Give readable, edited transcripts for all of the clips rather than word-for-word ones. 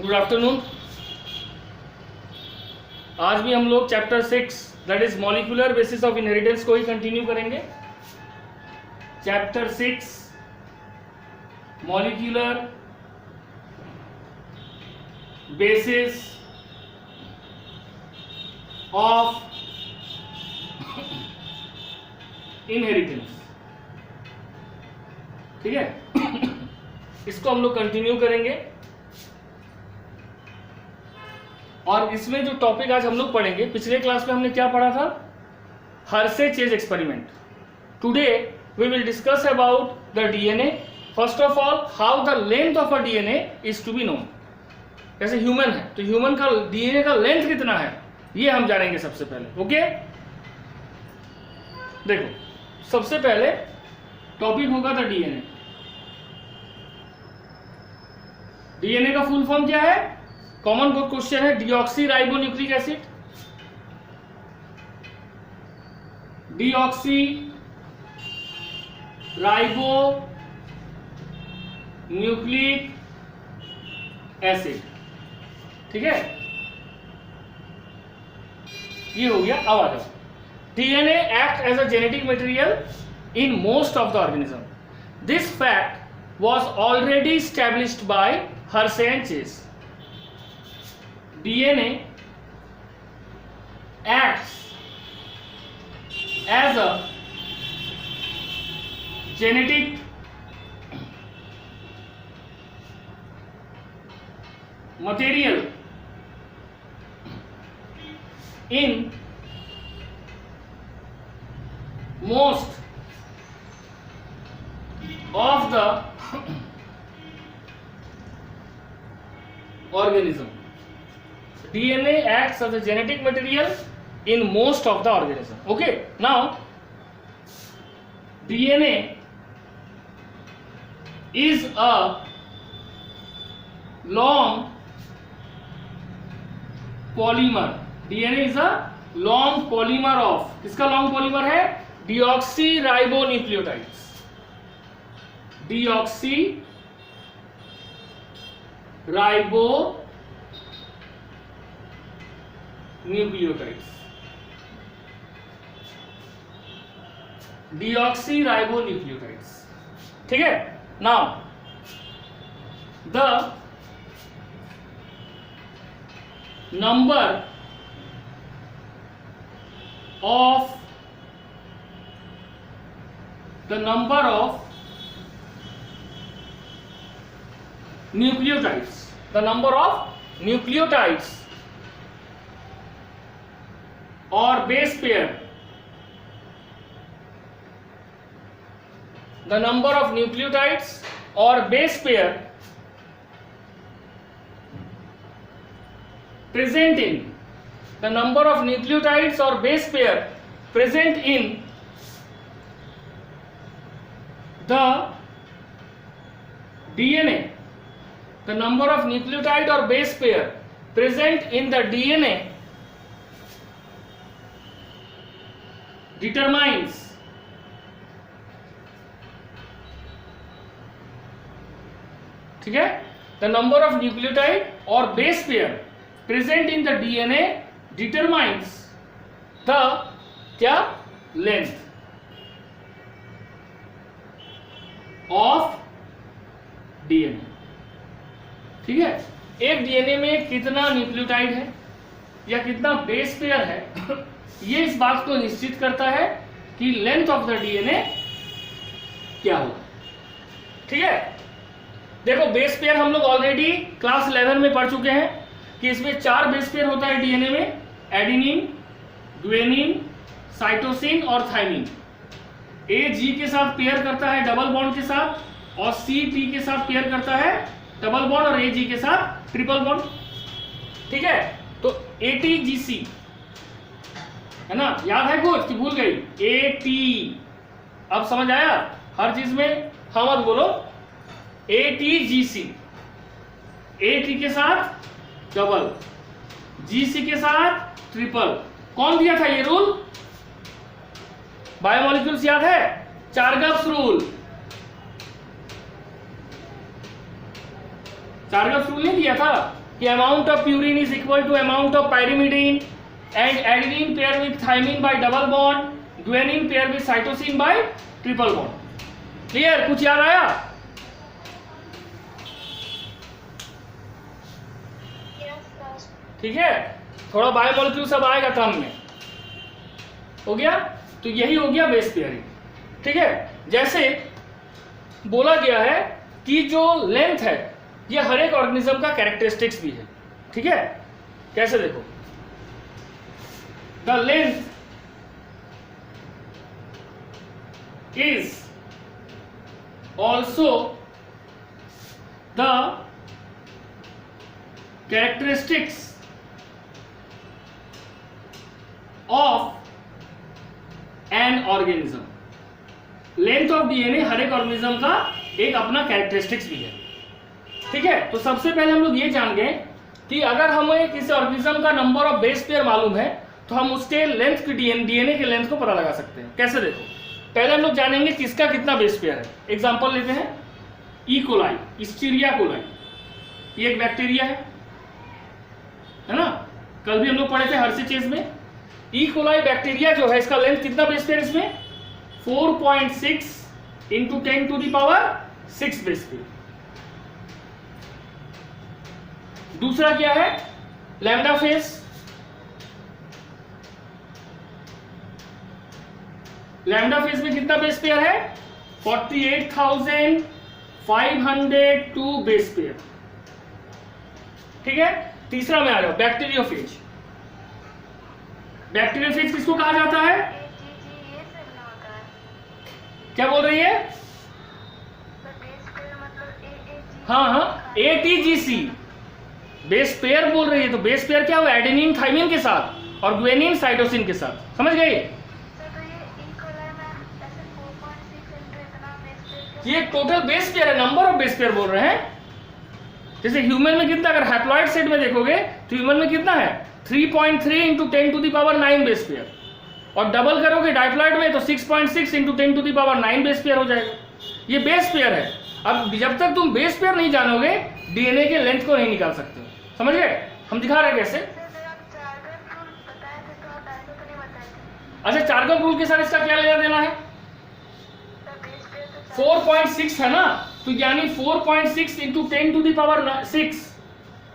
Good afternoon. आज भी हम लोग chapter 6 that is molecular basis of inheritance को ही कंटिन्यू करेंगे। Chapter 6 molecular basis of inheritance, ठीक है। इसको हम लोग कंटिन्यू करेंगे और इसमें जो टॉपिक आज हम लोग पढ़ेंगे, पिछले क्लास में हमने क्या पढ़ा था? Hershey Chase experiment. Today we will discuss about the DNA. First of all, how the length of a DNA is to be known. जैसे ह्यूमन है तो ह्यूमन का डीएनए का लेंथ कितना है ये हम जानेंगे सबसे पहले। ओके, देखो सबसे पहले टॉपिक होगा द डीएनए। डीएनए का फुल फॉर्म क्या है? कॉमन क्वेश्चन है। Deoxyribonucleic acid, deoxyribonucleic acid, ठीक है। ये हो गया। अब आ जाओ, DNA act as a genetic material in most of the organism. This fact was already established by Hershey and Chase. DNA acts as a genetic material in most of the organism. DNA acts as a genetic material in most of the organism. Okay, now DNA is a long polymer. DNA is a long polymer of, किसका long polymer है? deoxyribonucleotides. deoxyribonucleotides. deoxyribonucleotides, ठीक है। Now the number of nucleotides, the number of nucleotides or base pair, the number of nucleotides or base pair present in, the number of nucleotides or base pair present in the DNA, the number of nucleotide or base pair present in the DNA determines ठीक है, the number of nucleotide or base pair present in the DNA determines the क्या length of DNA, ठीक है। एक DNA में कितना nucleotide है या कितना बेस पेयर है ये इस बात को निश्चित करता है कि लेंथ ऑफ द डीएनए क्या होगा, ठीक है। देखो बेस पेयर हम लोग ऑलरेडी क्लास 11 में पढ़ चुके हैं कि इसमें 4 बेस पेयर होता है डीएनए में, एडेनिन, ग्वेनिन, साइटोसिन और थाइमिन। ए जी के साथ पेयर करता है डबल बॉन्ड के साथ, और सी टी के साथ पेयर करता है डबल बॉन्ड, और ए जी के साथ ट्रिपल बॉन्ड, ठीक है। तो ATGC है ना, याद है कुछ कि भूल गई? AT, अब समझ आया? हर चीज में हाँ मत बोलो। ATGC, AT के साथ डबल, GC के साथ ट्रिपल। कौन दिया था ये रूल? बायोमोलिक्यूल्स याद है? चार्गप्स रूल। चार्गप्स रूल नहीं दिया था? कि amount of purine is equal to amount of pyrimidine and adenine pair with thymine by double bond, guanine pair with cytosine by triple bond. Clear? कुछ याद आया? ठीक है, थोड़ा बायोमोलिक्यूल सब आएगा काम में। हो गया? तो यही हो गया बेस पेयरिंग। ठीक है, जैसे बोला गया है कि जो लेंथ है ये हर एक ऑर्गेनिज्म का कैरेक्टरिस्टिक्स भी है। ठीक है, कैसे देखो, the length is also the characteristics of an organism. Length of DNA हर एक ऑर्गेनिज्म का एक अपना कैरेक्टरिस्टिक्स भी है। ठीक है, तो सबसे पहले हम लोग ये जान गए कि अगर हमें किसी ऑर्गेनिज्म का नंबर ऑफ बेस पेयर मालूम है तो हम उसके लेंथ की डीएनए के लेंथ को पता लगा सकते हैं। कैसे देखो, पहले हम लोग जानेंगे किसका कितना बेस पेयर है। एग्जांपल लेते हैं, ई कोलाई, इस्टीरिया कोलाई, ये एक बैक्टीरिया है ना, कल भी हम लोग पढ़े थे हर्षिचेज में। ई कोलाई बैक्टीरिया जो है इसका लेंथ कितना बेस पेयर, इसमें 4.6 into 10 to the power 6 base pair. दूसरा क्या है, लैम्डा फेस, लैम्डा फेस में कितना बेस पेयर है, 48,502 बेस पेयर। ठीक है, तीसरा में आ जाओ, बैक्टीरियोफेज। बैक्टीरियोफेज किसको कहा जाता है, क्या बोल रही है? हाँ, एटीजीसी बेस पेयर बोल रही है। तो बेस पेयर क्या हुआ, एडेनिन थाइमिन के साथ और ग्वानिन साइटोसिन के साथ। समझ गए? ये टोटल बेस पेयर है, नंबर ऑफ बेस पेयर बोल रहे हैं। जैसे ह्यूमन में कितना, अगर हैप्लॉइड सेट में देखोगे तो ह्यूमन में कितना है, 3.3 into 10 to the power 9 base pair, और डबल करोगे डाइप्लॉइड में तो 6.6 into 10 to the power 9 base pair हो जाएगा। ये बेस पेयर है। अब जब तक तुम बेस पेयर नहीं जानोगे डीएनए के लेंथ को नहीं निकाल सकते हो। समझ गए? हम दिखा रहे हैं कैसे। अच्छा, चार्गल रूल के साथ इसका क्या लेना देना है, 4.6 है ना, तो यानी 4.6 इंटू 10 टू दी पावर 6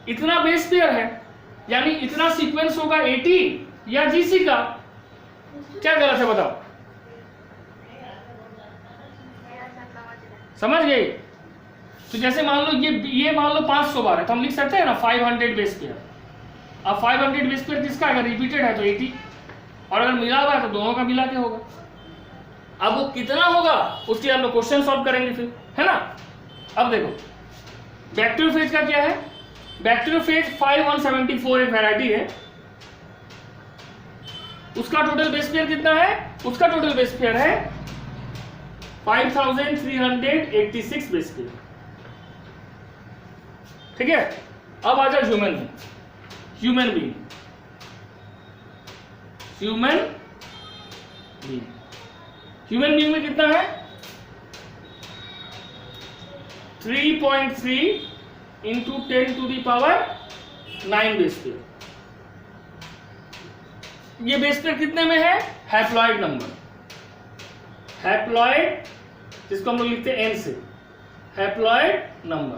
इतना बेस पेयर है, यानी इतना सीक्वेंस होगा 80 या जीसी का। क्या गलत है बताओ? समझ गए? तो जैसे मान लो ये मान लो 500 बार है तो हम लिख सकते हैं ना 500 बेस पेयर। अब 500 बेस पेयर किसका, अगर रिपीटेड है तो 80, और अगर मिला हुआ है तो दोनों का मिला के होगा। अब वो कितना होगा उसके हम लोग क्वेश्चन सॉल्व करेंगे फिर, है ना। अब देखो बैक्टीरियोफेज का क्या है, बैक्टीरियोफेज 5174 एक वैरायटी है, उसका टोटल बेस पेयर कितना है, उसका टोटल बेस पेयर है 5386 बेस पेयर। ठीक है, अब आ जाओ ह्यूमन बीइंग। ह्यूमन बीइंग में कितना है, 3.3 into 10 to the power 9 base pair. ये बेस पेयर कितने में है, हैप्लॉइड नंबर, हैप्लॉइड जिसको हम लोग लिखते हैं एन से, हैप्लॉइड नंबर।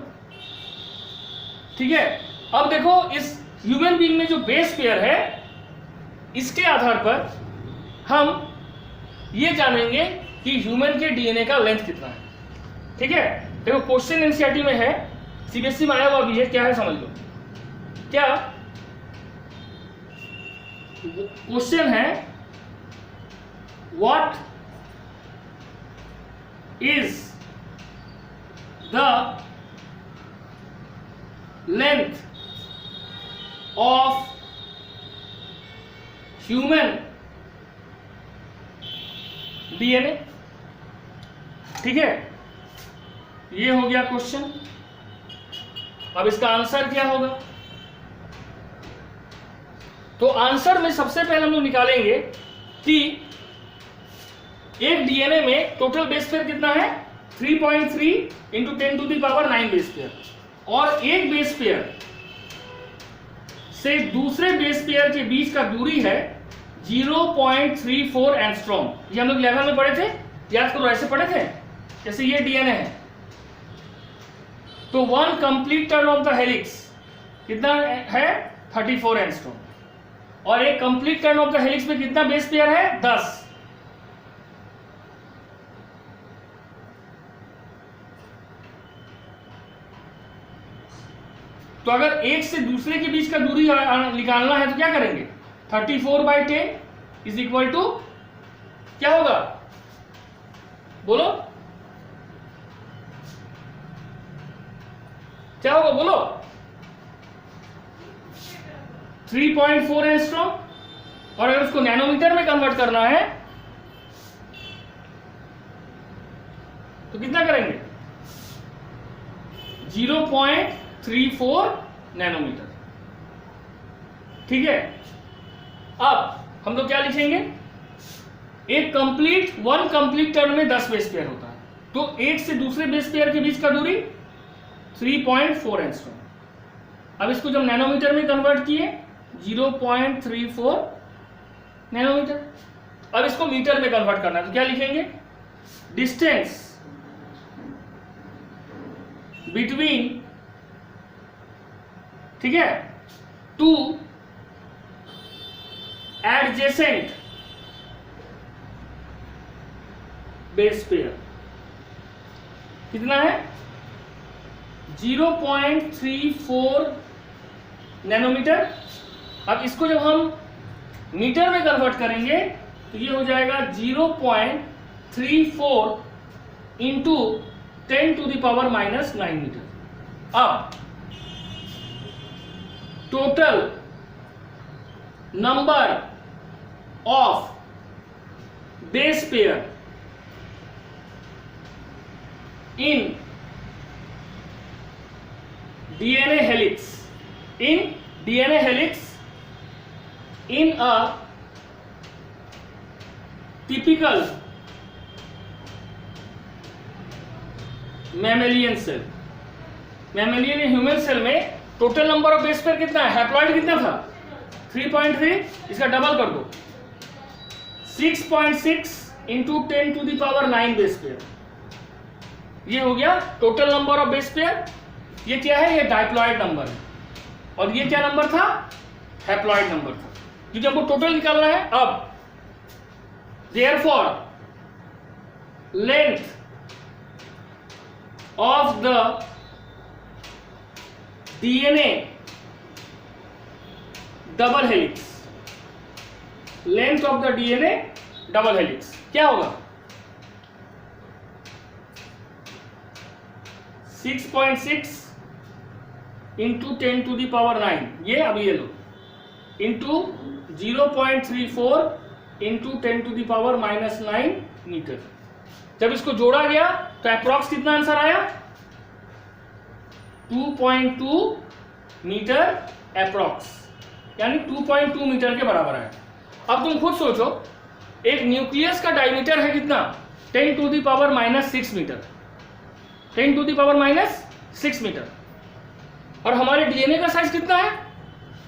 ठीक है, अब देखो इस ह्यूमन बीइंग में जो बेस पेयर है इसके आधार पर हम ये जानेंगे कि ह्यूमन के डीएनए का लेंथ कितना है। ठीक है, देखो क्वेश्चन एनसीईआरटी में है, सीबीएसई में आया हुआ भी है, क्या है समझ लो। क्या क्वेश्चन है, what is the length of human DNA. ठीक है, ये हो गया क्वेश्चन। अब इसका आंसर क्या होगा, तो आंसर में सबसे पहले हम लोग निकालेंगे कि एक डीएनए में टोटल बेस पेयर कितना है, 3.3 into 10 to the power 9 base pair, और एक बेस पेयर से दूसरे बेस पेयर के बीच का दूरी है 0.34 एंगस्ट्रॉम। ये हम लोग 11 में पढ़े थे, याद करो, ऐसे पढ़े थे। जैसे ये डीएनए है, तो 1 complete turn off the helix कितना है 34 एंगस्ट्रॉम, और एक complete turn off the helix में कितना बेस पेयर है 10। तो अगर एक से दूसरे के बीच का दूरी निकालना है तो क्या करेंगे, 34/10 इज इक्वल टू क्या होगा, बोलो क्या होगा, बोलो 3.4 एंगस्ट्रॉम। और अगर उसको नैनोमीटर में कन्वर्ट करना है तो कितना करेंगे, 0.34 नैनोमीटर। ठीक है, अब हम लोग क्या लिखेंगे, एक कंप्लीट 1 कंप्लीट टर्न में 10 बेस पेयर होता है, तो एक से दूसरे बेस पेयर के बीच का दूरी 3.4 एंगस्ट्रॉम। अब इसको जब नैनोमीटर में कन्वर्ट किए 0.34 नैनोमीटर। अब इसको मीटर में कन्वर्ट करना है तो क्या लिखेंगे, डिस्टेंस बिटवीन, ठीक है, 2 एडजेसेंट बेस पेयर कितना है 0.34 नैनोमीटर। अब इसको जब हम मीटर में कन्वर्ट करेंगे तो ये हो जाएगा 0.34 इंटू 10⁻⁻⁹ मीटर। अब total number of base pair in DNA helix, in DNA helix in a typical mammalian cell, mammalian या ह्यूमन सेल में total number of base pair कितना है, हैप्लॉइड कितना था 3.3, इसका डबल कर दो 6.6 इंटू 10⁻⁹ बेस पेयर, ये हो गया total number of base pair. ये क्या है, ये डाइप्लॉइड नंबर है, और ये क्या नंबर था, हैप्लॉइड नंबर था, क्योंकि हमको टोटल निकालना है। अब therefore length of the DNA double helix, length of the DNA double helix क्या होगा 6.6 इंटू 10⁻⁹, ये अब ये लो, इंटू 0.34 इंटू 10⁻⁹ मीटर। जब इसको जोड़ा गया तो अप्रॉक्स कितना आंसर आया 2.2 मीटर अप्रॉक्स, यानी 2.2 मीटर के बराबर है। अब तुम खुद सोचो, एक न्यूक्लियस का डायमीटर है कितना 10⁻⁻⁶ मीटर, 10⁻⁻⁶ मीटर, और हमारे डीएनए का साइज कितना है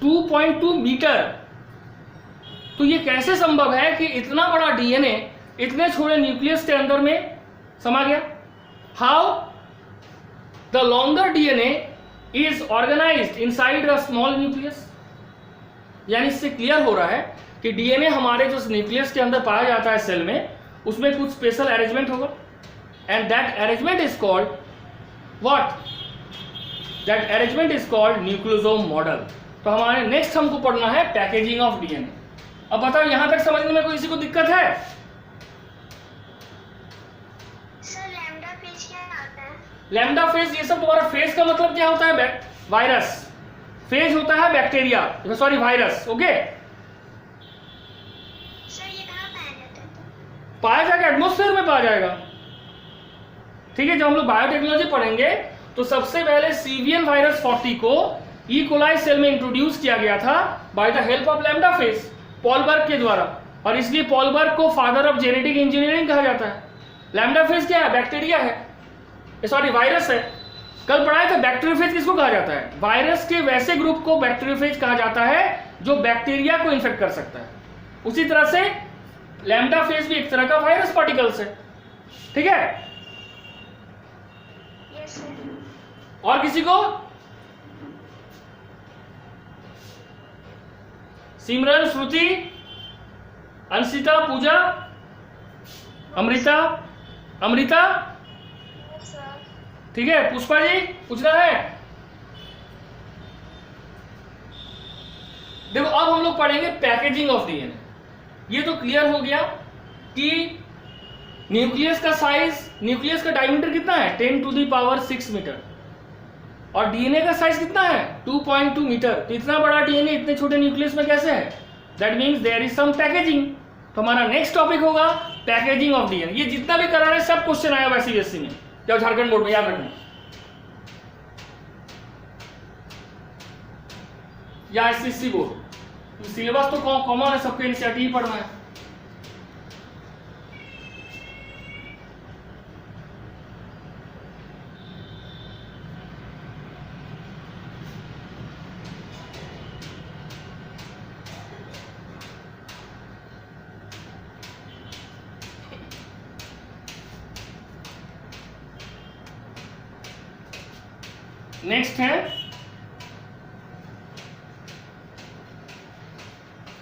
2.2 मीटर। तो ये कैसे संभव है कि इतना बड़ा डीएनए इतने छोटे न्यूक्लियस के अंदर में समा गया। How the longer DNA is organized inside a small nucleus, यानी इससे क्लियर हो रहा है कि डीएनए हमारे जो न्यूक्लियस के अंदर पाया जाता है सेल में, उसमें कुछ स्पेशल अरेंजमेंट होगा, and that arrangement is called what, that arrangement is called nucleosome model. तो हमारे नेक्स्ट हमको पढ़ना है पैकेजिंग ऑफ डीएनए। अब बताओ यहां तक समझने में कोई किसी को दिक्कत है? सर लैम्डा फेज क्या आता है? लैम्डा फेज, ये सब तुम्हारा फेज का मतलब क्या होता है, वायरस। फेज होता है bacteria, sorry virus, okay. Sir ये कहाँ पाया जाता है? पाया जाएगा एटमॉस्फेयर में पाया जाएगा, ठीक है। जब हम लोग बायोटेक्नोलॉजी पढ़ेंगे तो सबसे पहले सीवियन वायरस 40 को ई कोलाई सेल में इंट्रोड्यूस किया गया था by the help of lambda phage, Paul Berg के द्वारा, और इसलिए पॉलबर्ग को फादर ऑफ जेनेटिक इंजीनियरिंग कहा जाता है। लैम्डा फेज क्या है, बैक्टीरिया है, सॉरी वायरस है। कल पढ़ाया था बैक्टीरियोफेज किसको कहा जाता है? वायरस के वैसे ग्रुप को बैक्टीरियोफेज कहा जाता है जो बैक्टीरिया को इन्फेक्ट कर सकता है। उसी तरह से लैम्डा फेज भी एक तरह का वायरस पार्टिकल्स है, ठीक है। Yes sir. और किसी को? सिमरन, श्रुति, अंशिता, पूजा, अमृता, अमृता, यस सर। ठीक है। पुष्पा जी पूछना है? देखो अब हम लोग पढ़ेंगे पैकेजिंग ऑफ डीएनए। ये तो क्लियर हो गया कि न्यूक्लियस का साइज, दैट का डायमीटर कितना है 10⁻6 मीटर और डीएनए का साइज कितना है 2.2 मीटर। तो इतना बड़ा डीएनए इतने छोटे न्यूक्लियस में कैसे है? That means there is some packaging. तो हमारा नेक्स्ट टॉपिक होगा पैकेजिंग ऑफ डीएनए। ये जितना भी करा रहे सब क्वेश्चन आया हुआ सीबीएसई में, क्या झारखंड बोर्ड में, याद रखना। या एसएससी बोर्ड, सिलेबस तो कॉमन है, सबके एनसीईआरटी ही पढ़ना है। नेक्स्ट है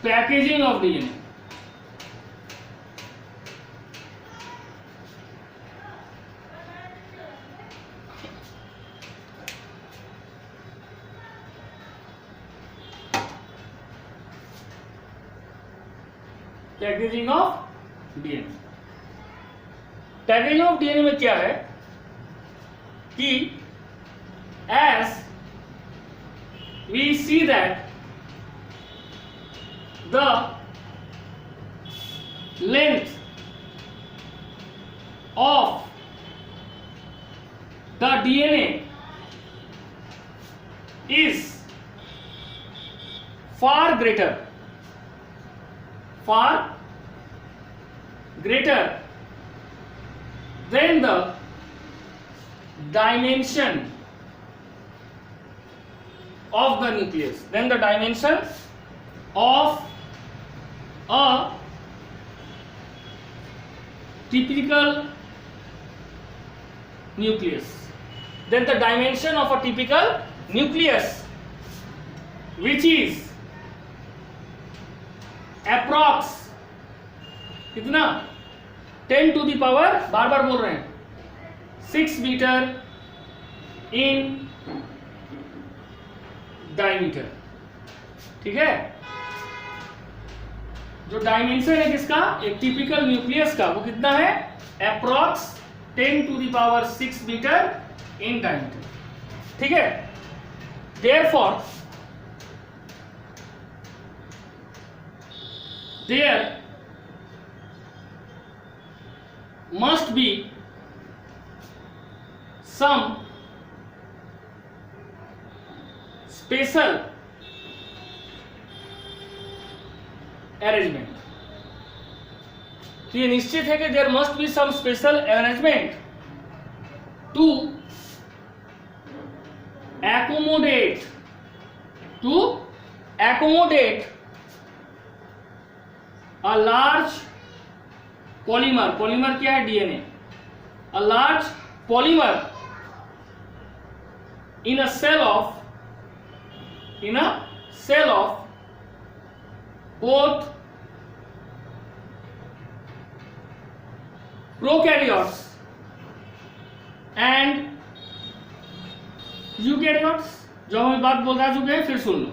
packaging of DNA. Packaging of DNA, packaging of DNA में क्या है कि as we see that the length of the DNA is far greater than the dimension of the nucleus, then the dimension of a typical nucleus, then the dimension of a typical nucleus which is approx कितना 10⁻, बार बार बोल रहे हैं, 6 metre इन diameter, ठीक है। जो dimension है किसका, एक टिपिकल न्यूक्लियस का, वो कितना है अप्रॉक्स 10⁻6 मीटर इन डायमीटर, ठीक है। Therefore there must be some special arrangement. तो ये निश्चित है कि there must be some special arrangement to accommodate a large polymer, polymer क्या है DNA, a large polymer in a cell of both prokaryotes and eukaryotes. जो हम बात बता चुके हैं, फिर सुन लो।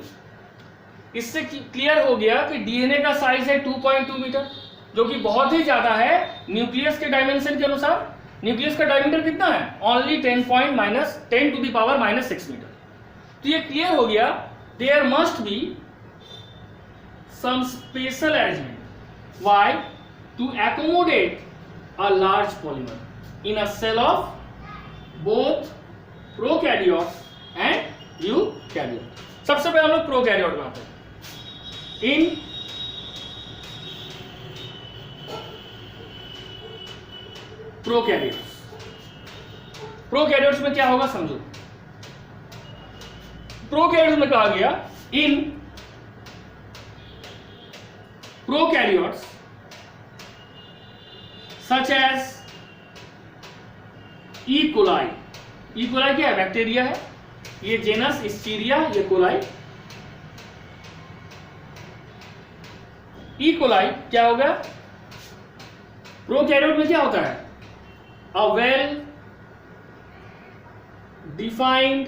इससे क्लियर हो गया कि डीएनए का साइज है 2.2 मीटर, जो कि बहुत ही ज्यादा है न्यूक्लियस के डायमेंशन के अनुसार। न्यूक्लियस का डायमीटर कितना है, ओनली 10⁻6 मीटर। तो ये क्लियर हो गया, there must be some special arrangement, why, to accommodate a large polymer in a cell of both prokaryote and eukaryote। सबसे पहले हम लोग प्रोकैरियोट बनाते हैं। इन प्रोकैरियोट्स प्रोकैरियोट्स में क्या होगा समझो। प्रोकैरियोट्स में कहा गया in prokaryotes such as E coli. E coli क्या है? बैक्टीरिया है। ये जेनस इस्चीरिया, ये कोलाई। ई कोलाई क्या होगा? प्रोकैरियोट में क्या होता है? A well defined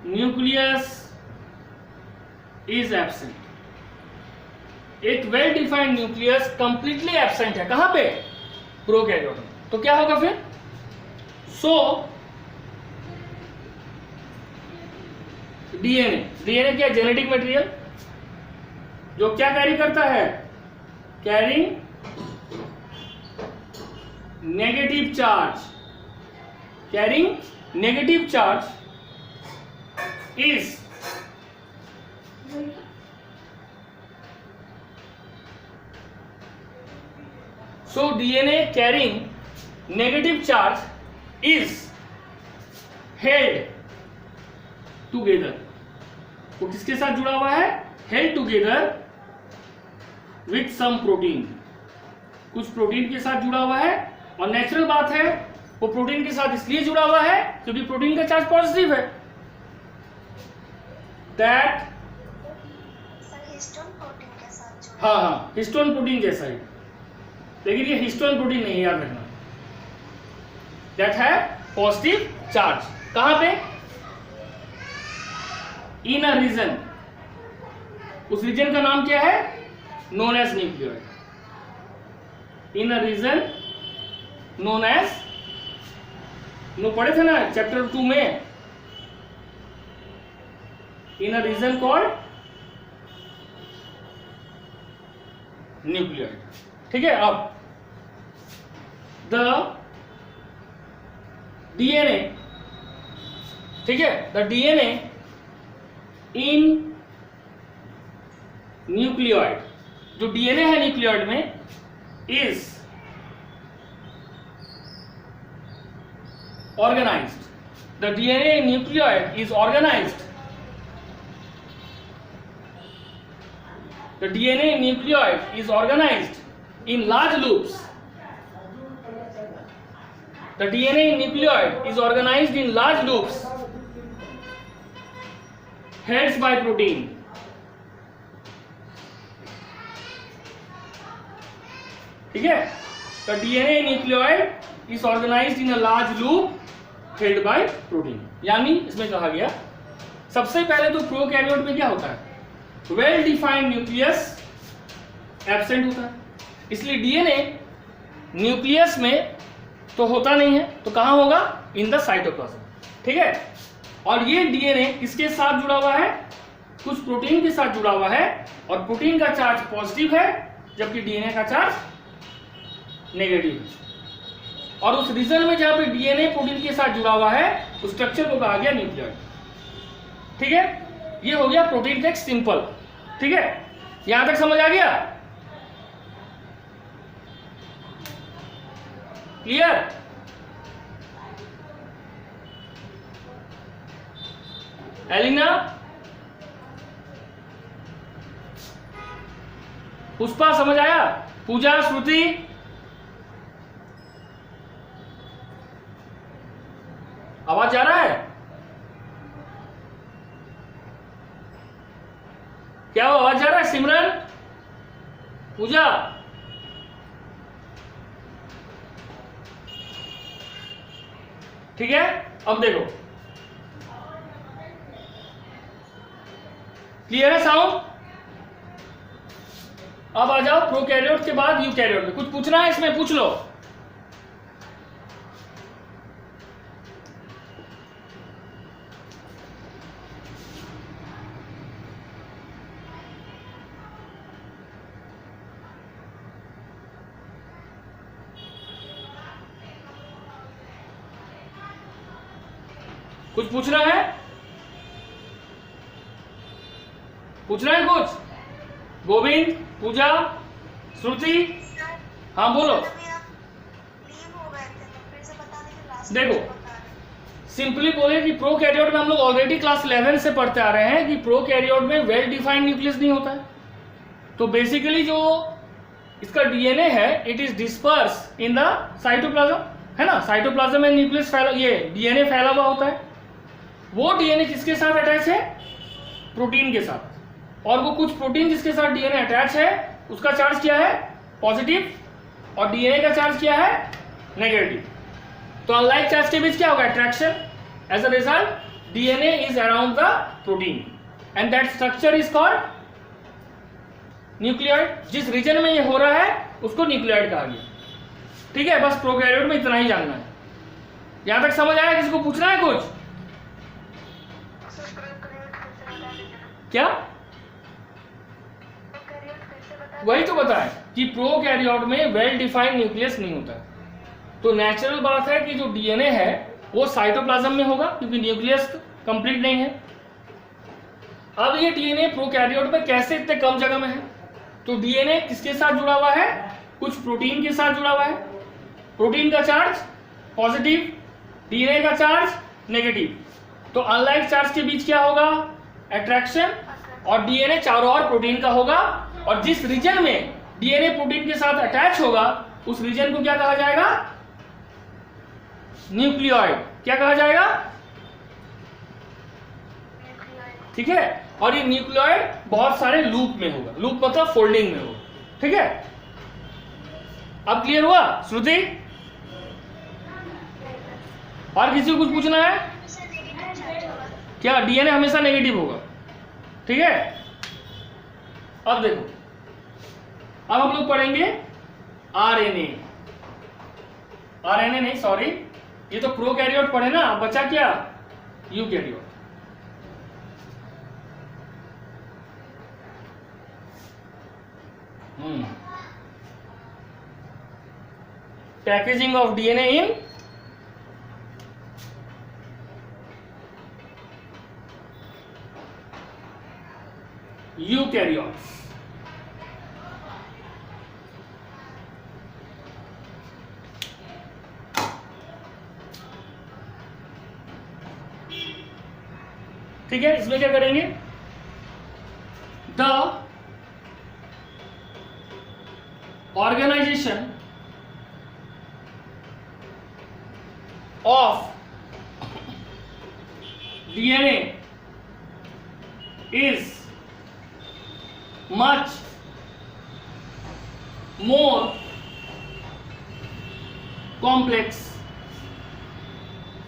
nucleus is absent. एक well defined nucleus completely absent है। कहां पे? प्रोकैरियोट में। तो क्या होगा फिर? सो डीएनए, डीएनए क्या? जेनेटिक मटेरियल जो क्या कैरी करता है? Carrying negative charge. Carrying negative charge is so DNA carrying negative charge is held together। तो किसके साथ जुड़ा हुआ है? held together with some protein। कुछ प्रोटीन के साथ जुड़ा हुआ है। और नेचुरल बात है वो प्रोटीन के साथ इसलिए जुड़ा हुआ है क्योंकि प्रोटीन का चार्ज पॉजिटिव है। दैट सर हिस्टोन प्रोटीन के साथ जुड़ा। हाँ, हिस्टोन प्रोटीन जैसा ही, लेकिन ये हिस्टोन प्रोटीन नहीं, याद रखना। दैट है पॉजिटिव चार्ज। कहां पे? इन अ रीजन। उस रीजन का नाम क्या है? Known as nucleoid. In a region known as, no पढ़े थे ना चैप्टर 2 में, in a region called nucleoid. ठीक है। अब द डीएनए, ठीक है, द डीएनए इन न्यूक्लियोइड, जो डीएनए है न्यूक्लियोइड में, is organised. The DNA in nucleoid is organised. The DNA in nucleoid is organized in large loops. The DNA in nucleoid is organized in large loops held by protein. ठीक है? The DNA in nucleoid is organized in a large loop held by protein. यानी इसमें कहा गया सबसे पहले तो prokaryote में क्या होता है? वेल डिफाइंड न्यूक्लियस एब्सेंट होता है। इसलिए डीएनए न्यूक्लियस में तो होता नहीं है, तो कहां होगा? In the cytoplasm. ठीक है। और ये डीएनए किसके साथ जुड़ा हुआ है? कुछ प्रोटीन के साथ जुड़ा हुआ है, और प्रोटीन का चार्ज पॉजिटिव है जबकि डीएनए का चार्ज नेगेटिव है। और उस रीजन में जहां पे डीएनए प्रोटीन के साथ जुड़ा हुआ है उस स्ट्रक्चर को कहा गया न्यूक्लियोइड। ठीक है। ये हो गया प्रोटीन का एक सिंपल। ठीक है, यहां तक समझ आ गया? क्लियर? एलिना, पुष्पा समझ आया? पूजा, श्रुति, आवाज जा रहा है? क्या वो आवाज जा रहा है? सिमरन, पूजा, ठीक है। अब देखो, क्लियर है साउंड? अब आ जाओ प्रोकैरियोट के बाद यूकैरियोट में। कुछ पूछना है इसमें? पूछ लो। कुछ पूछना है? पूछना है कुछ? गोविंद, पूजा, श्रुति, सर हाँ बोलो। अभी आप लीव हो गए देखो सिंपली बोले कि प्रोकैरियोट में हम लोग ऑलरेडी क्लास 11 से पढ़ते आ रहे हैं कि प्रोकैरियोट में वेल डिफाइंड न्यूक्लियस नहीं होता है। तो बेसिकली जो इसका डीएनए है it is disperse in the cytoplasm, है ना। साइटोप्लाज्म में न्यूक्लियस फैला, ये डीएनए फैला हुआ होता है। वो डीएनए किसके साथ अटैच है? प्रोटीन के साथ। और वो कुछ प्रोटीन जिसके साथ डीएनए अटैच है उसका चार्ज क्या है? पॉजिटिव, और डीएनए का चार्ज क्या है? नेगेटिव। तो अनलाइक चार्ज के बीच क्या होगा? Attraction. As a result DNA is around the protein and that structure is called nucleoid. जिस रीजन में ये हो रहा है उसको न्यूक्लियोइड कहा गया। ठीक है, बस प्रोकैरियोट में इतना ही जानना है। यहां तक समझ आया? किसी को पूछना है कुछ? क्या? वही तो बताएं कि प्रोकैरियोट में वेल डिफाइंड न्यूक्लियस नहीं होता है। तो नेचुरल बात है कि जो डीएनए है वो साइटोप्लाज्म में होगा क्योंकि न्यूक्लियस कंप्लीट नहीं है। अब ये डीएनए प्रोकैरियोट में कैसे इतने कम जगह में है? तो डीएनए किसके साथ जुड़ा हुआ है? कुछ प्रोटीन के साथ जुड़ा हुआ है। प्रोटीन का चार्ज पॉजिटिव, डीएनए का चार्ज नेगेटिव। तो अनलाइक चार्ज के बीच क्या होगा? अट्रैक्शन। और डीएनए चारों ओर प्रोटीन का होगा, और जिस रीजन में डीएनए प्रोटीन के साथ अटैच होगा उस रीजन को क्या कहा जाएगा? न्यूक्लियोइड। क्या कहा जाएगा? ठीक है। और ये न्यूक्लियोइड बहुत सारे लूप में होगा। लूप मतलब फोल्डिंग में होगा। ठीक है, अब क्लियर हुआ श्रुति? और किसी को कुछ पूछना है क्या? डीएनए हमेशा नेगेटिव होगा। ठीक है, अब देखो, अब हम लोग पढ़ेंगे आरएनए। आरएनए नहीं, सॉरी, ये तो प्रोकैरियोट पढ़े ना, बचा क्या? Eukaryote. Packaging of DNA in eukaryotes. ठीक है, इसमें क्या करेंगे? The organization of DNA is much more complex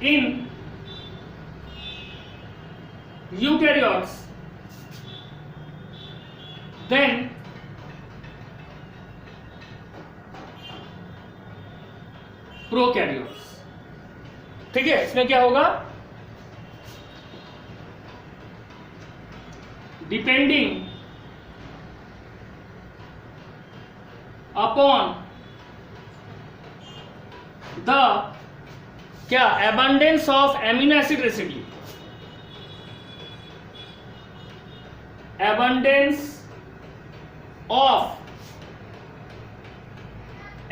in eukaryotes than prokaryotes। ठीक है, इसमें क्या होगा? डिपेंडिंग अपॉन द क्या? abundance of amino acid residue, abundance of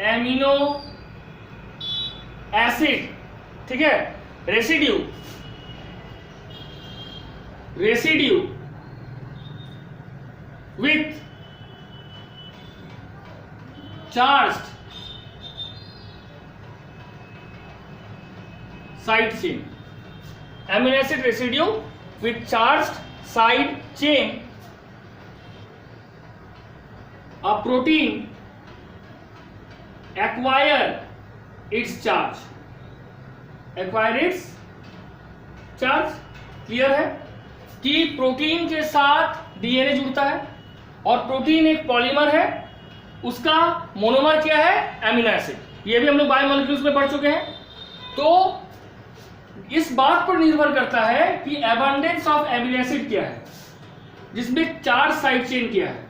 amino acid, ठीक है, residue with charged side chain, amino acid residue with charged side chain, a protein acquire its charge, clear है कि प्रोटीन के साथ DNA जुड़ता है और प्रोटीन एक पॉलीमर है, उसका मोनोमर क्या है? Amino acid. ये भी हम लोग बायोमोलिक्यूल्स में पढ़ चुके हैं। तो इस बात पर निर्भर करता है कि एबंडेंस ऑफ एमिनो एसिड क्या है, जिसमें चार्ज साइड चेन क्या है।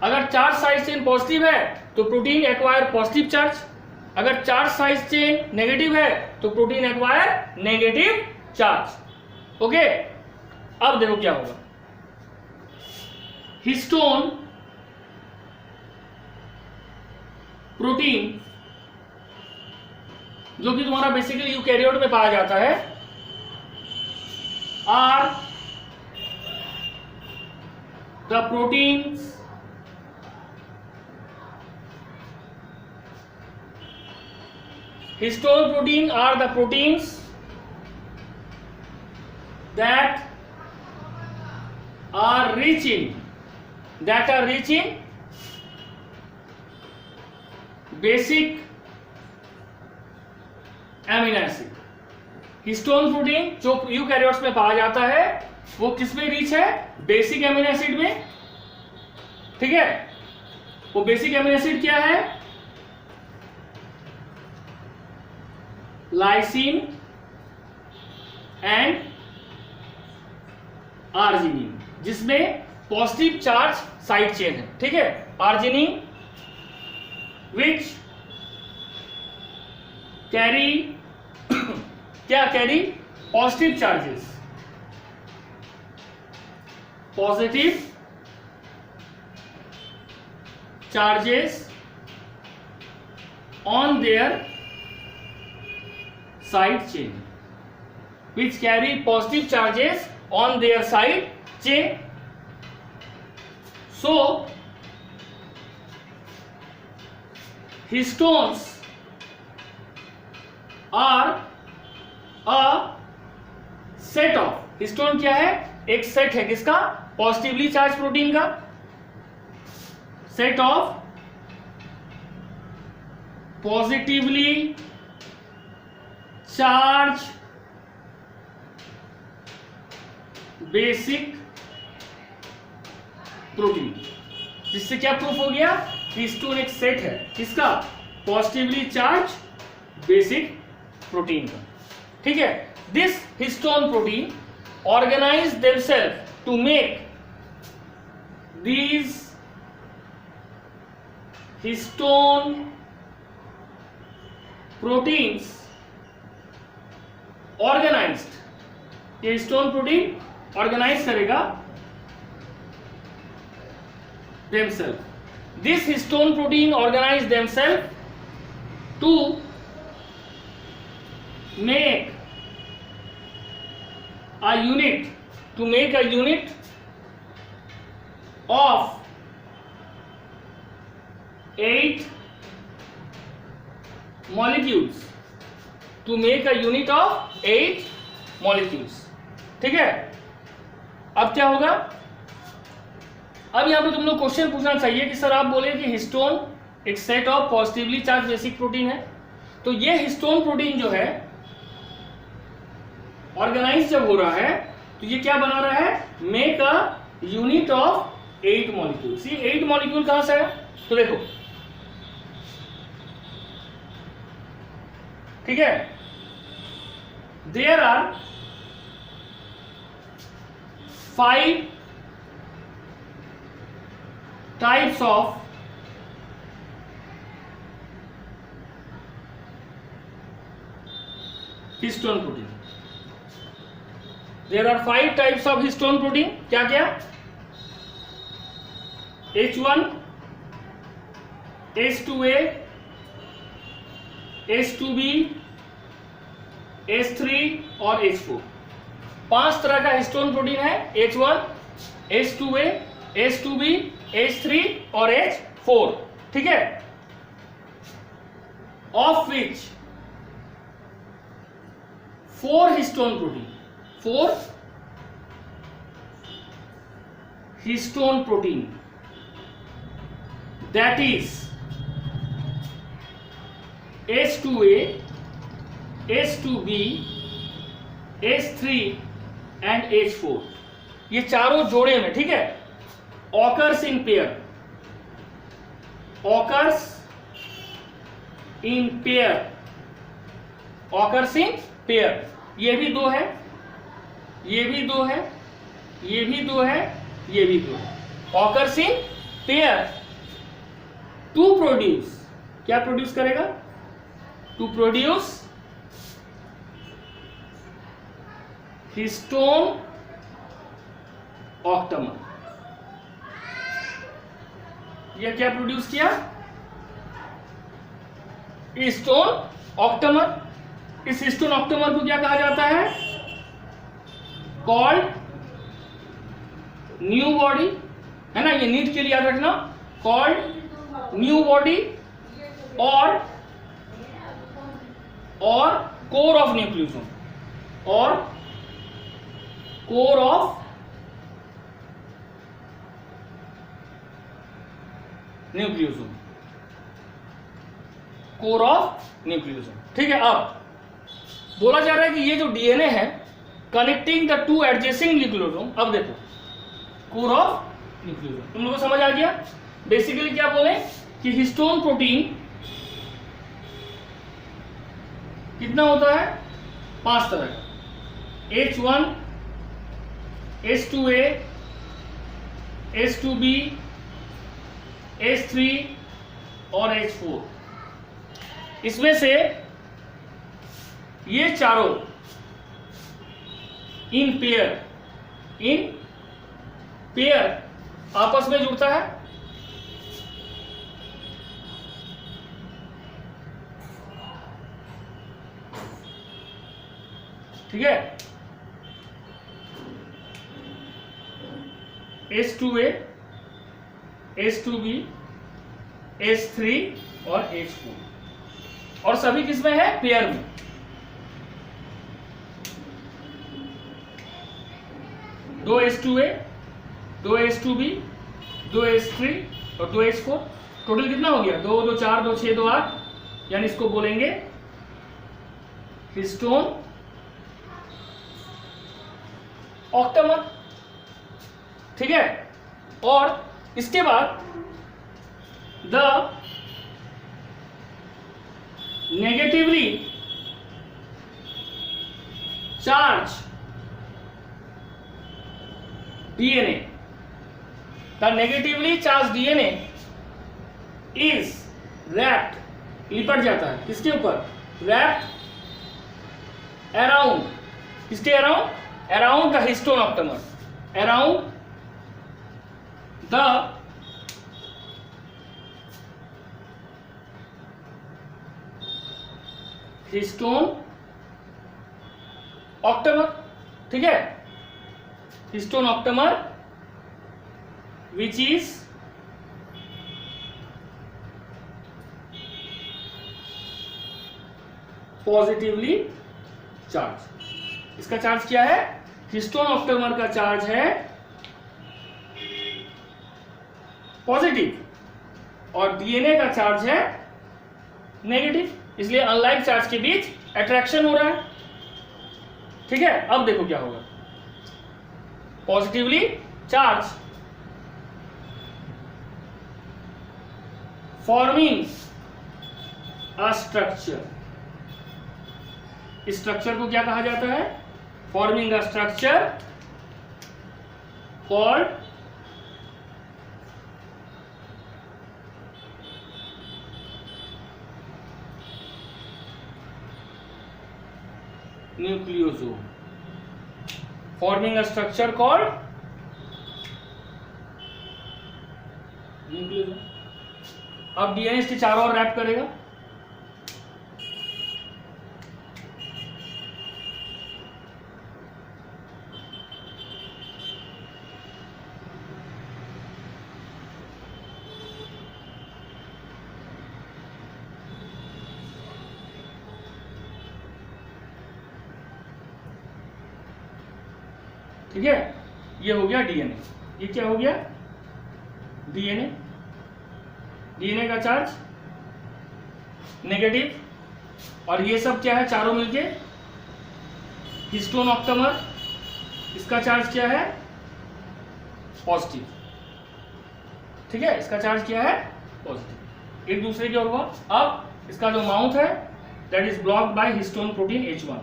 अगर चार्ज साइड चेन पॉजिटिव है तो प्रोटीन एक्वायर पॉजिटिव चार्ज, अगर चार्ज साइड चेन नेगेटिव है तो protein acquire negative charge. Okay, अब देखो क्या होगा। हिस्टोन प्रोटीन जो कि तुम्हारा बेसिकली यूकैरियोट में पाया जाता है, are the proteins histone protein are the proteins that are rich in basic amino acid. Histone protein जो यूकैरियोट्स में पाया जाता है वो किस में रिच है? बेसिक एमिनो एसिड में. ठीक है, वो बेसिक एमिनो एसिड क्या है? लाइसिन एंड आर्जिनिन, जिसमें पॉजिटिव चार्ज साइड चेन है. ठीक है, आर्जिनिन विच कैरी क्या carry? Positive charges, positive charges on their side chain, which carry positive charges on their side chain. So histones are a set of, histone क्या है? एक set है किसका? Positively charge protein का. Set of positively charge basic protein. जिससे क्या proof हो गया? हिस्टोन एक सेट है किसका? पॉजिटिवली चार्ज बेसिक प्रोटीन का. ठीक है, this histone protein organize themselves to make these histone proteins organized. ये हिस्टोन प्रोटीन ऑर्गेनाइज करेगा themselves. This histone protein organize themselves to make a unit of 8 molecules. To make a unit of 8 molecules. ठीक है, अब क्या होगा? अब यहां पे तुम लोग क्वेश्चन पूछना चाहिए कि सर आप बोले कि हिस्टोन एक set of positively charge basic protein है, तो ये हिस्टोन प्रोटीन जो है ऑर्गेनाइज जब हो रहा है तो ये क्या बना रहा है? Make a unit of 8 molecules. ये 8 मॉलिक्यूल कहां से है? तो देखो, ठीक है, there are 5 types of histone protein. There are 5 types of histone protein. क्या क्या? H1, H2A, H2B, H3 और H4. 5 तरह का हिस्टोन प्रोटीन है. H1, H2A, H2B, H3 और H4. ठीक है, of which 4 histone protein, 4 histone protein, that is H2A, H2B, H3 and H4. ये चारों जोड़े में, ठीक है, occurs in pair, occurs in pair, occurs in pair. ये भी 2 है, ये भी 2 है, ये भी 2 है, ये भी 2 है. occurs in pair to produce, क्या प्रोड्यूस करेगा? to produce histone octamer. ये क्या प्रोड्यूस किया? Histone octamer. इस हिस्टोन ऑक्टेमर को क्या कहा जाता है? कॉल्ड न्यू बॉडी, है ना, ये नीट के लिए याद रखना, कॉल्ड न्यू बॉडी और कोर ऑफ न्यूक्लियोसोम, और core of nucleosome, core of nucleosome. ठीक है, अब बोला जा रहा है कि ये जो डीएनए है connecting the two adjacent nucleosome, अब देखो कोर ऑफ न्यूक्लियोसोम, तुम लोगों को समझ आ गया? बेसिकली क्या बोले कि हिस्टोन प्रोटीन कितना होता है? 5 तरह का, H1, H2A, H2B, H3 और H4। इसमें से ये चारों इन पेयर आपस में जुड़ता है, ठीक है, H2A, H2B, H3 और H4, और सभी किसमें है? पेयर में। दो H2A, दो H2B, दो H3 और दो H4, टोटल कितना हो गया? 2 2 4 2 6 2 8, यानी इसको बोलेंगे हिस्टोन ऑक्टेमर। ठीक है, और इसके बाद the negatively charge DNA, the negatively charge DNA is wrapped, लिपट जाता है किसके ऊपर? रैप्ड अराउंड, किसके around? Around the histone octamer, around the histone octamer. ठीक है, histone octamer which is positively charge. इसका चार्ज क्या है? हिस्टोन ऑक्टेमर का चार्ज है पॉजिटिव और डीएनए का चार्ज है नेगेटिव, इसलिए अनलाइक चार्ज के बीच अट्रैक्शन हो रहा है। ठीक है, अब देखो क्या होगा। Positively charge forming a structure, इस स्ट्रक्चर को क्या कहा जाता है? Forming a structure called nucleosome, forming a structure called nucleosome. अब डीएनए इसके चारों ओर रैप करेगा, ठीक है, ये हो गया डीएनए। ये क्या हो गया? डीएनए, डीएनए का चार्ज नेगेटिव, और ये सब क्या है? चारों मिलके हिस्टोन ऑक्टेमर, इसका चार्ज क्या है? पॉजिटिव। ठीक है, इसका चार्ज क्या है? पॉजिटिव। एक दूसरे की ओर हुआ। अब इसका जो माउथ है that is blocked by histone protein H1,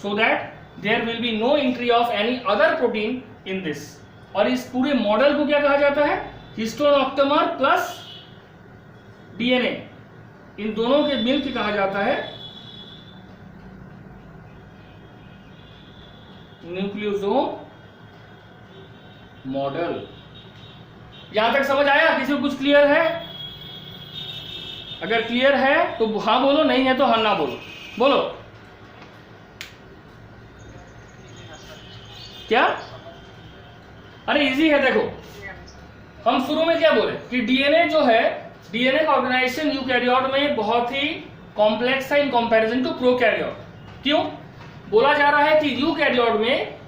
so that there will be no entry of any other protein in this. और इस पूरे मॉडल को क्या कहा जाता है? हिस्टोन ऑक्टेमर प्लस डीएनए, इन दोनों के मिलकर कहा जाता है न्यूक्लियोसोम मॉडल। यहां तक समझ आया? किसी को कुछ क्लियर है? अगर क्लियर है तो हाँ बोलो, नहीं है तो हाँ ना बोलो। बोलो क्या? अरे इजी है, देखो हम शुरू में क्या बोले कि डीएनए जो है, डीएनए का ऑर्गेनाइजेशन यूकैरियोट में बहुत ही कॉम्प्लेक्स है इन कंपैरिजन टू प्रोकैरियोट। क्यों बोला जा रहा है कि यूकैरियोट में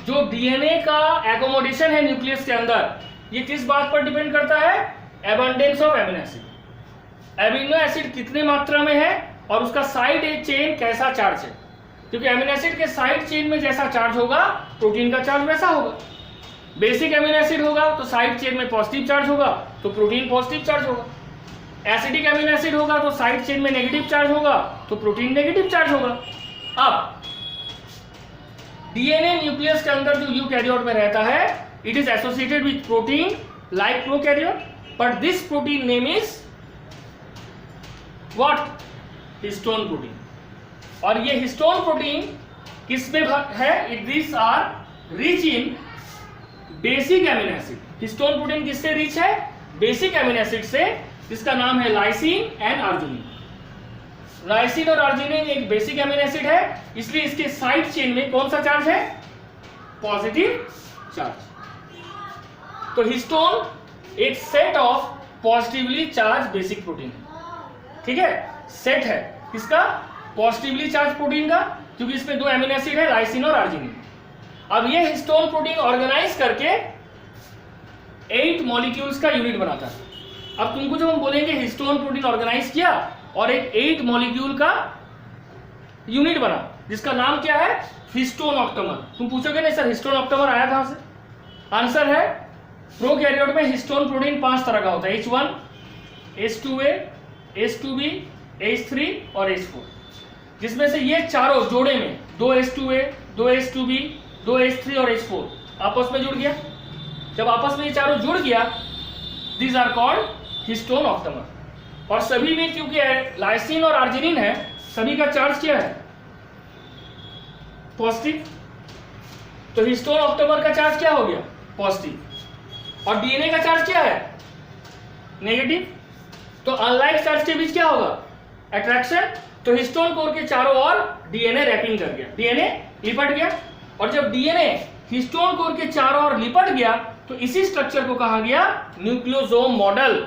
जो डीएनए का एकोमोडेशन है न्यूक्लियस के अंदर, ये किस बात पर डिपेंड करता है? Abundance of amino acid. Amino acid कितने मात्रा में है और उसका साइड चेन कैसा चार्ज है, क्योंकि एमिनो एसिड के साइड चेन में जैसा चार्ज होगा प्रोटीन का चार्ज वैसा होगा। बेसिक एमिनो एसिड होगा तो साइड चेन में पॉजिटिव चार्ज होगा तो प्रोटीन पॉजिटिव चार्ज होगा। एसिडिक एमिनो एसिड होगा तो साइड चेन में नेगेटिव चार्ज होगा तो प्रोटीन नेगेटिव चार्ज होगा। अब डीएनए न्यूक्लियस के अंदर जो यूकैरियोट में रहता है, it is associated with protein like prokaryote, but this protein name is what? Histone protein. और ये हिस्टोन प्रोटीन किसमें है? This are rich in basic amino acid. Histone protein किससे रिच है? बेसिक एमिनो एसिड से, जिसका नाम है लाइसिन एंड अर्जिनिन। लाइसिन और अर्जिनिन एक बेसिक एमिनो एसिड है, इसलिए इसके साइड चेन में कौन सा चार्ज है? Positive charge. तो हिस्टोन एक set of positively charge basic protein है, ठीक है? सेट है किसका? पॉजिटिवली चार्ज प्रोटीन का, क्योंकि इसमें दो एमिनो एसिड है, लाइसिन और अर्जिनिन। अब ये हिस्टोन प्रोटीन ऑर्गेनाइज करके 8 मॉलिक्यूल्स का यूनिट बनाता है। अब तुमको जब हम बोलेंगे हिस्टोन प्रोटीन ऑर्गेनाइज किया और एक 8 मॉलिक्यूल का यूनिट बना, जिसका नाम क्या है? Histone octamer. तुम पूछोगे नहीं सर हिस्टोन ऑक्टेमर आया कहां से? आंसर है प्रोकैरियोट में हिस्टोन प्रोटीन 5 तरह का होता है, H1, H2A, H2B, H3 और H4, जिसमें से ये चारों जोड़े में 2 H2A, 2 H2B, 2 H3 और H4 आपस में जुड़ गया। जब आपस में ये चारों जुड़ गया, these are called histone octamer. और सभी में क्योंकि लाइसिन और अर्जिनिन है, सभी का चार्ज क्या है? पॉजिटिव। तो हिस्टोन ऑक्टेमर का चार्ज क्या हो गया? पॉजिटिव। और डीएनए का चार्ज क्या है? नेगेटिव। तो अनलाइक चार्ज के बीच क्या होगा? अट्रैक्शन। तो हिस्टोन कोर के चारों ओर डीएनए रैपिंग कर गया, डीएनए लिपट गया। और जब डीएनए हिस्टोन कोर के चारों ओर लिपट गया तो इसी स्ट्रक्चर को कहा गया न्यूक्लियोसोम मॉडल।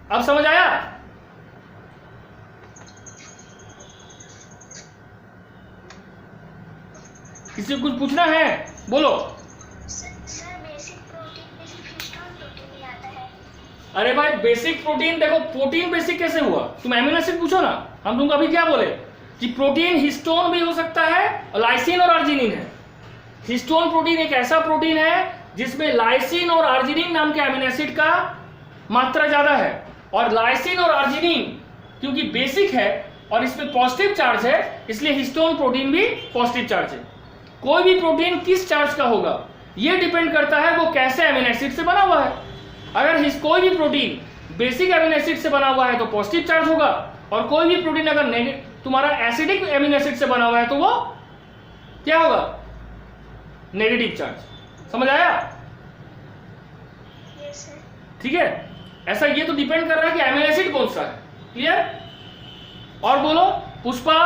अब समझ आया? किसी को कुछ पूछना है? बोलो। सर बेसिक प्रोटीन में सिर्फ हिस्टोन प्रोटीन ही आता है। अरे भाई बेसिक प्रोटीन, देखो प्रोटीन बेसिक कैसे हुआ? तुम एमिनो एसिड पूछो ना, हम तुमको अभी क्या बोले कि प्रोटीन हिस्टोन भी हो सकता है और लाइसिन और अर्जिनिन है। हिस्टोन प्रोटीन एक ऐसा प्रोटीन है जिसमें लाइसिन और अर्जिनिन नाम के एमिनो एसिड का मात्रा ज्यादा है, और लाइसिन और अर्जिनिन क्योंकि बेसिक है और इसमें पॉजिटिव चार्ज है, इसलिए हिस्टोन प्रोटीन भी पॉजिटिव चार्ज है। कोई भी प्रोटीन किस चार्ज का होगा यह डिपेंड करता है वो कैसे एमिनो एसिड से बना हुआ है। अगर कोई भी प्रोटीन बेसिक एमिनो एसिड से बना हुआ है तो पॉजिटिव चार्ज होगा, और कोई भी प्रोटीन अगर तुम्हारा एसिडिक एमिनो एसिड से बना हुआ है तो वो क्या होगा? Negative charge. समझ आया? Yes sir. ठीक है, ऐसा ये तो डिपेंड कर रहा है कि एमिनो एसिड कौन सा है। क्लियर? और बोलो पुष्पा,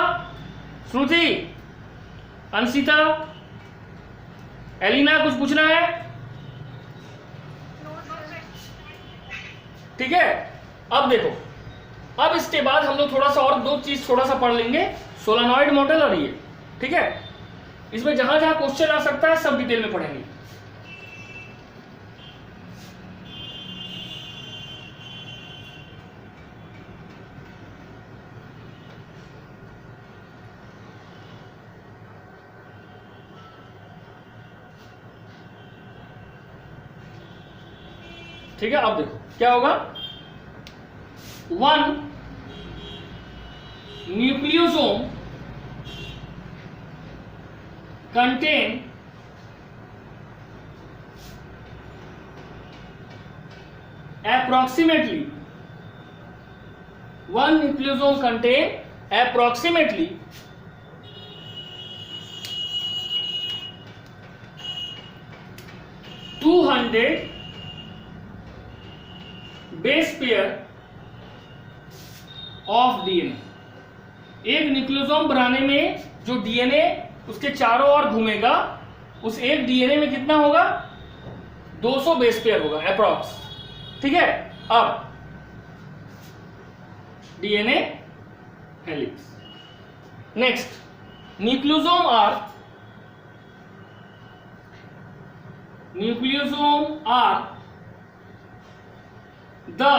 श्रुति, अंशिता, एलिना, कुछ पूछना है? ठीक है, अब देखो, अब इसके बाद हम लोग थोड़ा सा और 2 चीज थोड़ा सा पढ़ लेंगे, सोलेनॉइड मॉडल और ये। ठीक है, इसमें जहां जहां क्वेश्चन आ सकता है सब डिटेल में पढ़ेंगे। ठीक है, अब देखो क्या होगा। 1 nucleosome contain approximately 1 nucleosome contain approximately 200 base pair of DNA। एक न्यूक्लियोसोम बनाने में जो डीएनए उसके चारों ओर घूमेगा, उस एक डीएनए में कितना होगा? 200 बेस पेयर होगा अप्रॉक्स। ठीक है, अब DNA helix. Next, nucleosome are the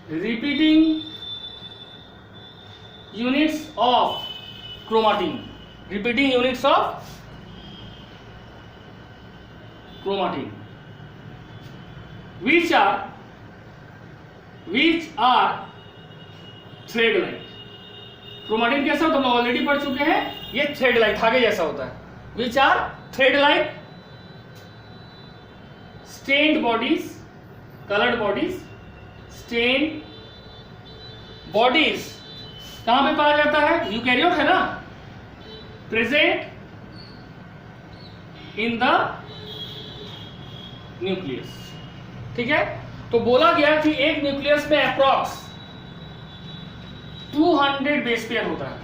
repeating units of chromatin. Repeating units of chromatin, which are thread like. Chromatin कैसा होता है? हम ऑलरेडी पढ़ चुके हैं, ये थ्रेड लाइक धागे जैसा होता है। Which are thread like stained bodies, colored bodies, stained bodies कहां पे पाया जाता है? यूकैरियोट है ना, प्रेजेंट इन द न्यूक्लियस। ठीक है, तो बोला गया कि एक न्यूक्लियस में अप्रॉक्स 200 बेस पेयर होता है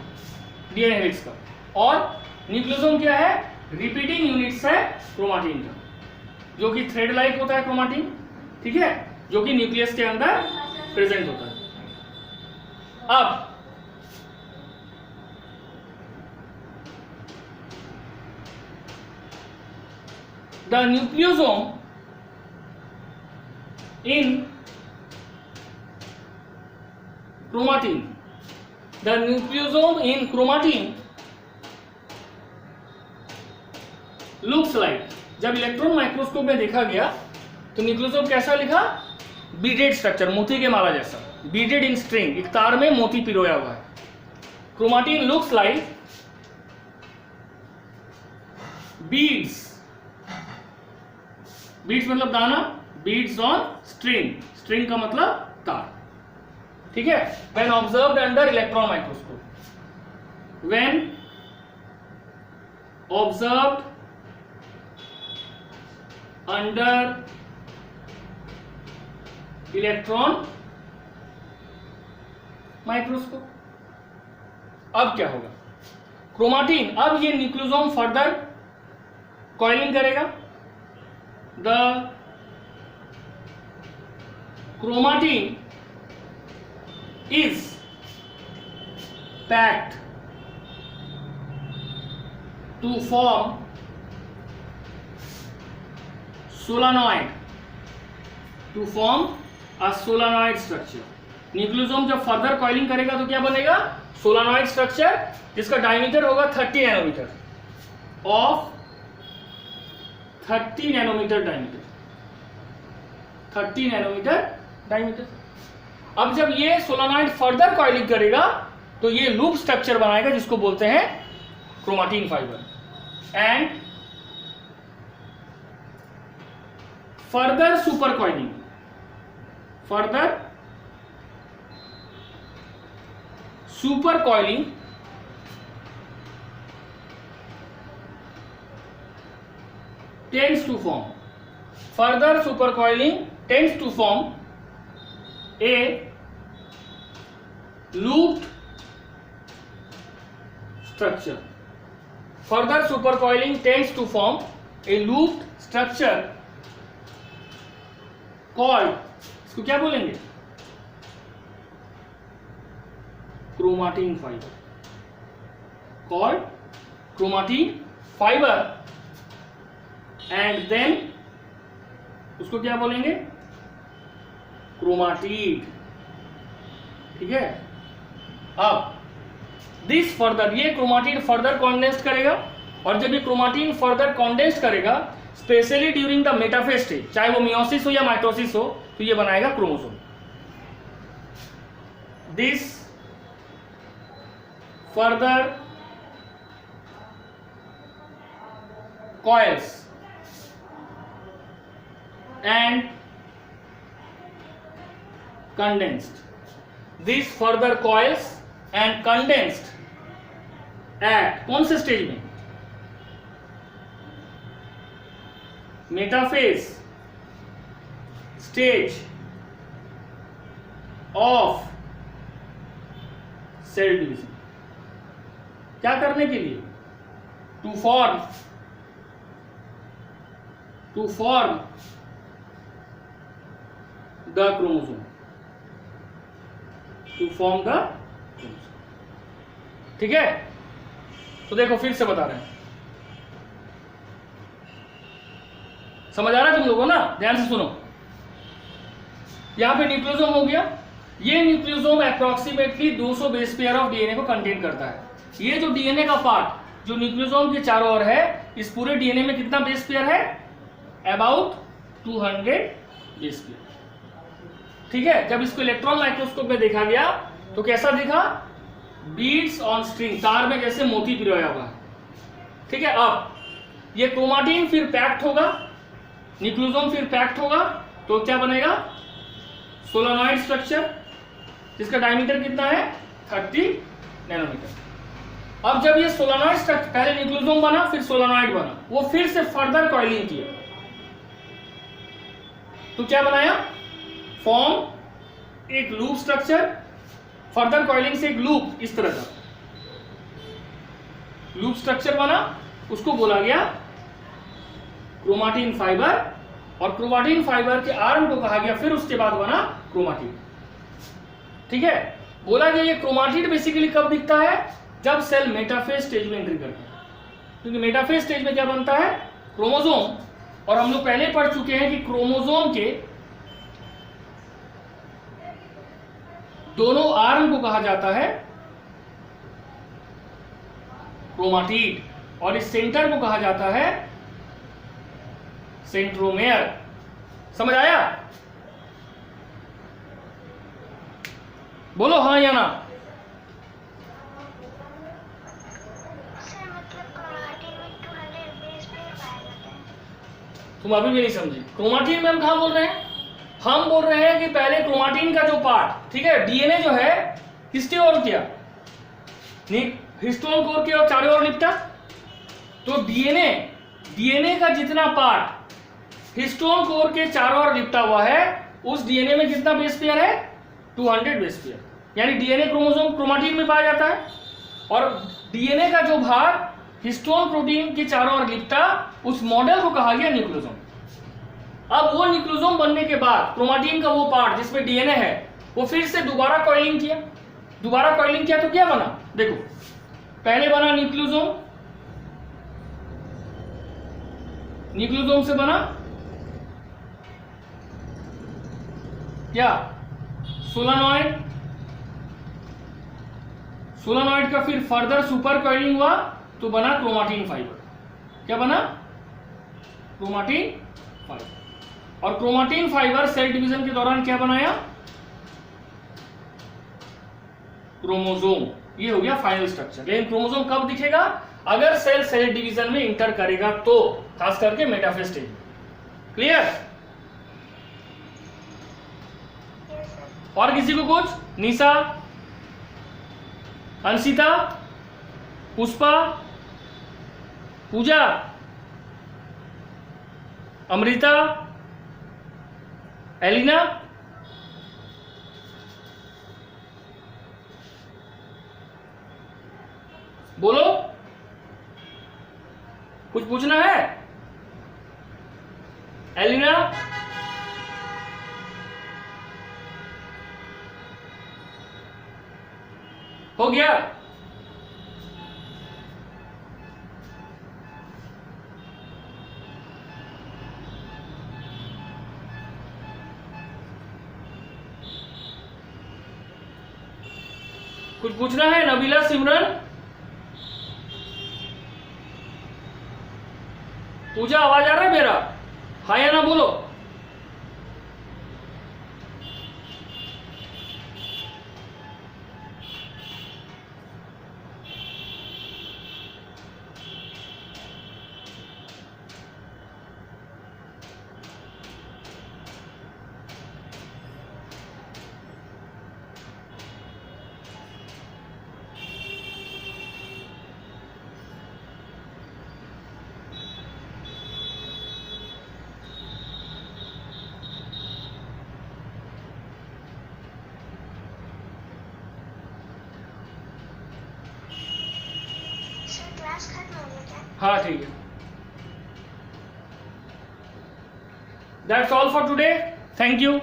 डीएनए हेलिक्स का, और न्यूक्लियोसोम क्या है? रिपीटिंग यूनिट्स है क्रोमाटिन का, जो कि थ्रेड लाइक होता है क्रोमाटिन। ठीक है, जो कि न्यूक्लियस के अंदर प्रेजेंट होता है। अब the nucleosome in chromatin, the nucleosome in chromatin looks like, जब इलेक्ट्रॉन माइक्रोस्कोप में देखा गया तो न्यूक्लियोसोम कैसा लिखा? बीडेड स्ट्रक्चर, मोती के माला जैसा, बीडेड इन स्ट्रिंग, एक तार में मोती पिरोया हुआ है। Chromatin looks like beads, beads मतलब दाना, बीड्स ऑन स्ट्रिंग, स्ट्रिंग का मतलब तार। ठीक है, when observed under electron microscope, when observed under electron microscope. अब क्या होगा? क्रोमाटिन, अब ये न्यूक्लियोसोम फर्दर कॉइलिंग करेगा। The chromatin is packed to form solenoid, to form a solenoid structure. Nucleosome जब फर्दर कॉइलिंग करेगा तो क्या बनेगा? सोलानॉइड स्ट्रक्चर, जिसका डायमीटर होगा 30 nanometre, of 30 nanometre diameter, 30 nanometre diameter. अब जब ये सोलानॉइड फर्दर कॉइलिंग करेगा तो ये लूप स्ट्रक्चर बनाएगा, जिसको बोलते हैं chromatin fibre. And further supercoiling, further supercoiling tends to form, further supercoiling tends to form a looped structure, further supercoiling tends to form a looped structure called, इसको क्या बोलेंगे? Chromatin fibre, called chromatin fibre. And then उसको क्या बोलेंगे? Chromatid. ठीक है, अब this further, ये क्रोमाटिन फर्दर कॉन्डेंस करेगा, और जब ये क्रोमाटिन फर्दर कॉन्डेंस करेगा specially during the metaphase stage, चाहे वो मियोसिस हो या माइटोसिस हो, तो ये बनाएगा chromosome. This further coils and condensed. These further coils and condensed at कौन से स्टेज में? Metaphase stage of cell division. क्या करने के लिए? To form the chromosome, to form the chromosome. ठीक है, तो देखो फिर से बता रहे हैं, समझ आ रहा है तुम लोगों ना? ध्यान से सुनो। यहां पे न्यूक्लियोसोम हो गया। ये nucleosome approximately 200 base pair of DNA को कंटेन करता है। ये जो डीएनए का पार्ट जो न्यूक्लियोसोम के चारों ओर है, इस पूरे डीएनए में कितना बेस पेयर है? About 200 base pair. ठीक है, जब इसको इलेक्ट्रॉन माइक्रोस्कोप में देखा गया तो कैसा दिखा? बीड्स ऑन स्ट्रिंग, तार में जैसे मोती पिरोया हुआ है। ठीक है, अब ये क्रोमाटिन फिर पैक्ड होगा, न्यूक्लियोसोम फिर पैक्ड होगा, तो क्या बनेगा? सोलेनॉइड स्ट्रक्चर, जिसका डायमीटर कितना है? 30 नैनोमीटर। अब जब ये सोलेनॉइड स्ट्रक्चर, पहले न्यूक्लियोसोम बना फिर सोलेनॉइड बना, वो फिर से फर्दर कॉइलिंग किया, तो क्या बनाया? फॉर्म एक लूप स्ट्रक्चर, फर्दर कॉइलिंग से एक लूप, इस तरह का लूप स्ट्रक्चर बना, उसको बोला गया क्रोमाटिन फाइबर। और क्रोमाटिन फाइबर के आर्म को कहा गया, फिर उसके बाद बना क्रोमाटिन। ठीक है, बोला गया ये क्रोमाटिन बेसिकली कब दिखता है? जब सेल मेटाफेज स्टेज में एंट्री करता है, क्योंकि मेटाफेज स्टेज में क्या बनता है? क्रोमोसोम। और हम लोग पहले पढ़ चुके हैं कि क्रोमोसोम के दोनों आर्म को कहा जाता है क्रोमाटिड, और इस सेंटर को कहा जाता है सेंट्रोमेयर। समझ आया? बोलो हाँ या ना। सर मतलब क्रोमाटिन में 200 बेस पेयर पाया जाता है। तुम अभी भी नहीं समझे। क्रोमाटिन में हम कहाँ बोल रहे हैं? हम बोल रहे हैं कि पहले क्रोमाटिन का जो पार्ट, ठीक है, डीएनए जो है किसके ओर किया? हिस्टोन कोर के और चारों ओर लिपटा। तो डीएनए का जितना पार्ट हिस्टोन कोर के चारों ओर लिपटा हुआ है, उस डीएनए में कितना बेस पेयर है? 200 बेस पेयर। यानी डीएनए क्रोमोसोम क्रोमाटिन में पाया जाता है, और डीएनए का जो भाग हिस्टोन प्रोटीन के चारों ओर लिपटा, उस मॉडल को कहा गया न्यूक्लियोसोम। अब वो न्यूक्लियोसोम बनने के बाद क्रोमाटिन का वो पार्ट जिसमें डीएनए है, वो फिर से दोबारा कॉइलिंग किया। दोबारा कॉइलिंग किया तो क्या बना? देखो, पहले बना न्यूक्लियोसोम, न्यूक्लियोसोम से बना क्या? सोलेनॉइड। सोलेनॉइड का फिर फर्दर सुपर कॉइलिंग हुआ तो बना क्रोमाटिन फाइबर। क्या बना? Chromatin fibre. और क्रोमाटिन फाइबर सेल डिवीजन के दौरान क्या बनाया? क्रोमोसोम। ये हो गया फाइनल स्ट्रक्चर। लेकिन क्रोमोसोम कब दिखेगा? अगर सेल डिवीजन में इंटर करेगा तो, खास करके मेटाफेज स्टेज। क्लियर? और किसी को कुछ? निशा, अंशिता, पुष्पा, पूजा, अमृता, एलिना? बोलो, कुछ पूछना है? एलिना? हो गया? कुछ पूछना है? नबीला, सिमरन, पूजा, आवाज आ रहा है मेरा? हाँ या ना बोलो। हाँ ठीक है। That's all for today, thank you.